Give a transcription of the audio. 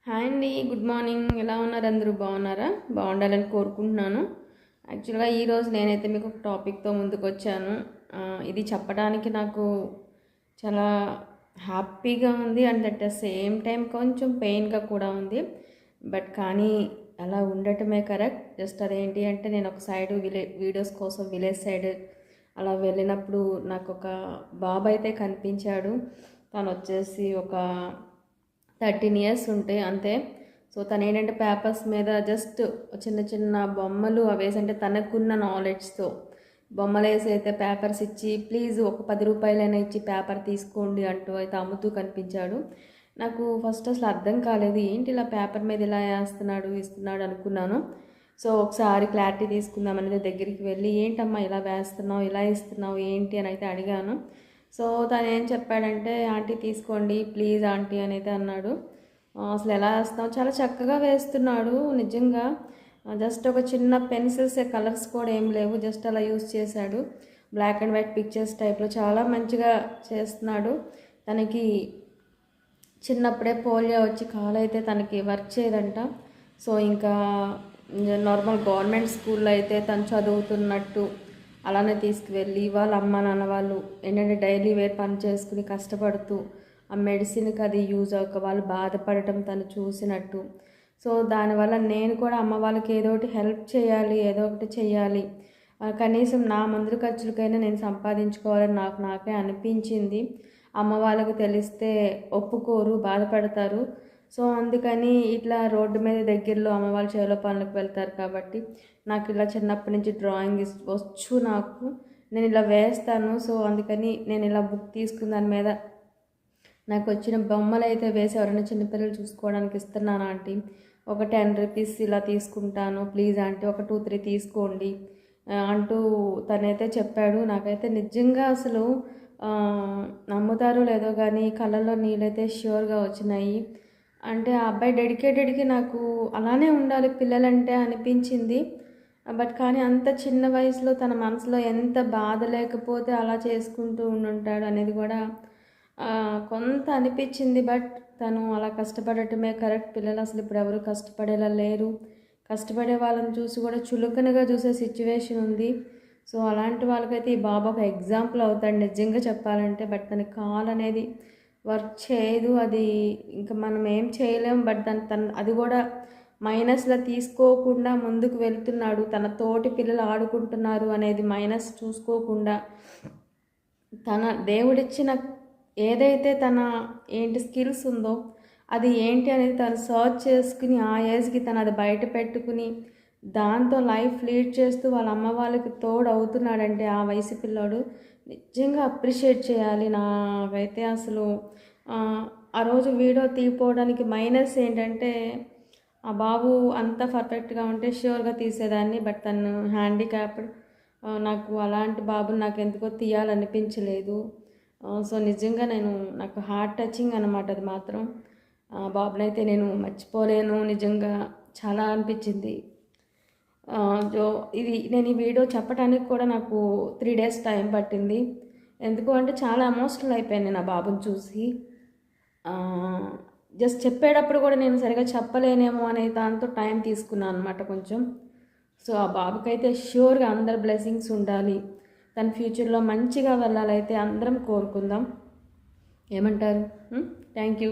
Hi అండి, good morning. ఎలా ఉన్నారు? అందరూ బాగున్నారా? బాగుండాలని కోరుకుంటున్నాను. యాక్చువల్గా ఈరోజు నేనైతే మీకు ఒక టాపిక్తో ముందుకు వచ్చాను. ఇది చెప్పడానికి నాకు చాలా హ్యాపీగా ఉంది and at the same time కొంచెం పెయిన్గా కూడా ఉంది. బట్ కానీ అలా ఉండటమే కరెక్ట్. జస్ట్ అదేంటి అంటే నేను ఒక సైడ్ వీడియోస్ కోసం విలేజ్ సైడ్ అలా వెళ్ళినప్పుడు నాకు ఒక బాబు అయితే కనిపించాడు. తను వచ్చేసి ఒక 13 ఇయర్స్ ఉంటాయి అంతే. సో తను ఏంటంటే పేపర్స్ మీద జస్ట్ చిన్న చిన్న బొమ్మలు అవేసి, అంటే తనకున్న నాలెడ్జ్తో బొమ్మలు వేసి అయితే పేపర్స్ ఇచ్చి ప్లీజ్ ఒక 10 రూపాయలైనా ఇచ్చి పేపర్ తీసుకోండి అంటూ అయితే అమ్ముతూ కనిపించాడు. నాకు ఫస్ట్ అసలు అర్థం కాలేదు, ఏంటి ఇలా పేపర్ మీద ఇలా వేస్తున్నాడు ఇస్తున్నాడు అనుకున్నాను. సో ఒకసారి క్లారిటీ తీసుకుందాం అనేది దగ్గరికి వెళ్ళి, ఏంటమ్మా ఇలా వేస్తున్నావు ఇలా ఇస్తున్నావు ఏంటి అని అయితే అడిగాను. సో తను ఏం చెప్పాడంటే, ఆంటీ తీసుకోండి ప్లీజ్ ఆంటీ అని అయితే అన్నాడు. అసలు ఎలా వేస్తున్నావు, చాలా చక్కగా వేస్తున్నాడు నిజంగా. జస్ట్ ఒక చిన్న పెన్సిల్స్, కలర్స్ కూడా ఏం లేవు, జస్ట్ అలా యూస్ చేశాడు. బ్లాక్ అండ్ వైట్ పిక్చర్స్ టైప్లో చాలా మంచిగా చేస్తున్నాడు. తనకి చిన్నప్పుడే పోలియో వచ్చి కాలు అయితే తనకి వర్క్ చేయదంట. సో ఇంకా నార్మల్ గవర్నమెంట్ స్కూల్లో అయితే తను చదువుతున్నట్టు అలానే తీసుకువెళ్ళి వాళ్ళ అమ్మ నాన్న వాళ్ళు ఏంటంటే డైలీ వేర్ పని చేసుకుని కష్టపడుతూ ఆ మెడిసిన్కి అది యూజ్ అవ్వక వాళ్ళు బాధపడటం తను చూసినట్టు. సో దానివల్ల నేను కూడా అమ్మ వాళ్ళకి ఏదో ఒకటి హెల్ప్ చేయాలి, ఏదో ఒకటి చేయాలి, కనీసం నా ముందు ఖర్చులకైనా నేను సంపాదించుకోవాలని నాకే అనిపించింది. అమ్మ వాళ్ళకు తెలిస్తే ఒప్పుకోరు, బాధపడతారు. సో అందుకని ఇట్లా రోడ్డు మీద దగ్గరలో అమ్మ వాళ్ళ చేలో పనులకు వెళ్తారు కాబట్టి నాకు ఇలా చిన్నప్పటి నుంచి డ్రాయింగ్ వచ్చు, నేను ఇలా వేస్తాను. సో అందుకని నేను ఇలా బుక్ తీసుకున్న దాని మీద నాకు వచ్చిన బొమ్మలు అయితే వేసి ఎవరైనా చిన్నపిల్లలు చూసుకోవడానికి ఇస్తున్నాను ఆంటీ, ఒక 10 రూపీస్ ఇలా తీసుకుంటాను ప్లీజ్ ఆంటీ, ఒక 2-3 తీసుకోండి అంటూ తనైతే చెప్పాడు. నాకైతే నిజంగా అసలు నమ్ముతారో లేదో కానీ కళ్ళల్లో నీళ్ళైతే ష్యూర్గా వచ్చినాయి. అంటే ఆ అబ్బాయి డెడికేటెడ్కి నాకు అలానే ఉండాలి పిల్లలంటే అనిపించింది. బట్ కానీ అంత చిన్న వయసులో తన మనసులో ఎంత బాధ లేకపోతే అలా చేసుకుంటూ ఉండుంటాడు అనేది కూడా కొంత అనిపించింది. బట్ తను అలా కష్టపడటమే కరెక్ట్. పిల్లలు అసలు ఇప్పుడు ఎవరు కష్టపడేలా లేరు. కష్టపడే వాళ్ళని చూసి కూడా చులకనగా చూసే సిచ్యువేషన్ ఉంది. సో అలాంటి వాళ్ళకైతే ఈ బాబు ఒక ఎగ్జాంపుల్ అవుతాడు నిజంగా చెప్పాలంటే. బట్ తన కాల్ అనేది వర్క్ చేయదు, అది ఇంకా మనం ఏం చేయలేం. బట్ తను అది కూడా మైనస్లో తీసుకోకుండా ముందుకు వెళ్తున్నాడు. తన తోటి పిల్లలు ఆడుకుంటున్నారు అనేది మైనస్ చూసుకోకుండా తన దేవుడిచ్చిన ఏదైతే తన ఏంటి స్కిల్స్ ఉందో అది ఏంటి అనేది తను సర్చ్ చేసుకుని ఆ ఏజ్కి తను అది బయట పెట్టుకుని దాంతో లైఫ్ లీడ్ చేస్తూ వాళ్ళ అమ్మ వాళ్ళకి తోడు అవుతున్నాడంటే ఆ వయసు పిల్లాడు నిజంగా అప్రిషియేట్ చేయాలి. నాకైతే అసలు ఆ రోజు వీడియో తీయపోవడానికి మైనస్ ఏంటంటే ఆ బాబు అంత పర్ఫెక్ట్గా ఉంటే ష్యూర్గా తీసేదాన్ని. బట్ తను హ్యాండిక్యాప్డ్, నాకు అలాంటి బాబుని నాకు ఎందుకో తీయాలనిపించలేదు. సో నిజంగా నాకు హార్ట్ టచింగ్ అనమాట అది మాత్రం. బాబునైతే నేను మర్చిపోలేను, నిజంగా చాలా అనిపించింది. నేను ఈ వీడియో చెప్పడానికి కూడా నాకు 3 డేస్ టైం పట్టింది. ఎందుకు అంటే చాలా ఎమోషనల్ అయిపోయాను నేను ఆ బాబుని చూసి. జస్ట్ చెప్పేటప్పుడు కూడా నేను సరిగా చెప్పలేనేమో అనే దాంతో టైం తీసుకున్నాను అనమాట కొంచెం. సో ఆ బాబుకైతే ష్యూర్గా అందరి బ్లెస్సింగ్స్ ఉండాలి, తన ఫ్యూచర్లో మంచిగా వెళ్ళాలైతే అందరం కోరుకుందాం. ఏమంటారు? Thank you.